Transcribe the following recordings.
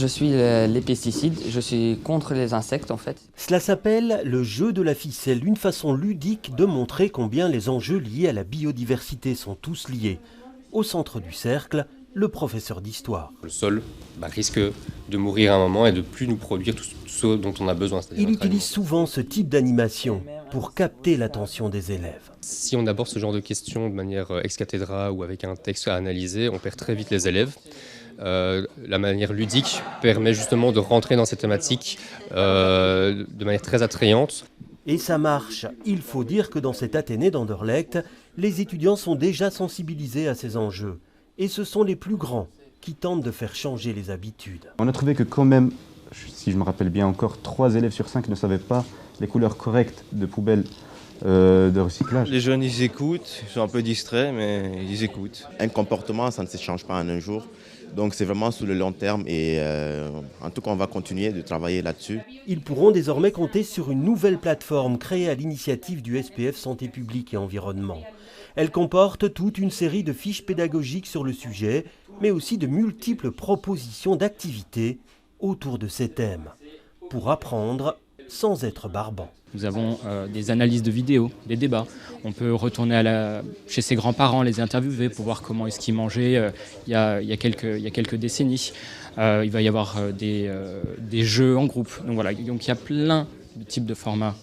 Je suis les pesticides, je suis contre les insectes en fait. Cela s'appelle le jeu de la ficelle, une façon ludique de montrer combien les enjeux liés à la biodiversité sont tous liés. Au centre du cercle, le professeur d'histoire. Le sol risque de mourir à un moment et de plus nous produire tout ce dont on a besoin. Il utilise souvent ce type d'animation pour capter l'attention des élèves. Si on aborde ce genre de questions de manière ex cathedra ou avec un texte à analyser, on perd très vite les élèves. La manière ludique permet justement de rentrer dans ces thématiques de manière très attrayante. Et ça marche. Il faut dire que dans cet Athénée d'Anderlecht, les étudiants sont déjà sensibilisés à ces enjeux. Et ce sont les plus grands qui tentent de faire changer les habitudes. On a trouvé que quand même, si je me rappelle bien encore, 3 élèves sur 5 ne savaient pas les couleurs correctes de poubelles de recyclage. Les jeunes, ils écoutent, ils sont un peu distraits, mais ils écoutent. Un comportement, ça ne se change pas en un jour. Donc c'est vraiment sur le long terme et en tout cas on va continuer de travailler là-dessus. Ils pourront désormais compter sur une nouvelle plateforme créée à l'initiative du SPF Santé publique et Environnement. Elle comporte toute une série de fiches pédagogiques sur le sujet, mais aussi de multiples propositions d'activités autour de ces thèmes, pour apprendre sans être barbant. Nous avons des analyses de vidéos, des débats. On peut retourner chez ses grands-parents, les interviewer pour voir comment est-ce qu'ils mangeaient il y a quelques décennies. Il va y avoir des jeux en groupe. Donc voilà, donc il y a plein de types de formats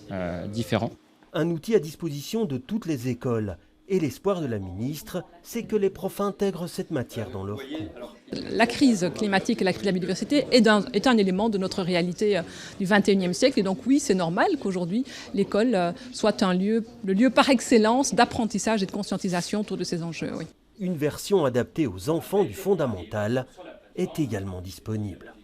différents. Un outil à disposition de toutes les écoles. Et l'espoir de la ministre, c'est que les profs intègrent cette matière dans leurs cours. La crise climatique et la crise de la biodiversité est un élément de notre réalité du XXIe siècle. Et donc oui, c'est normal qu'aujourd'hui, l'école soit le lieu par excellence d'apprentissage et de conscientisation autour de ces enjeux. Oui. Une version adaptée aux enfants du fondamental est également disponible.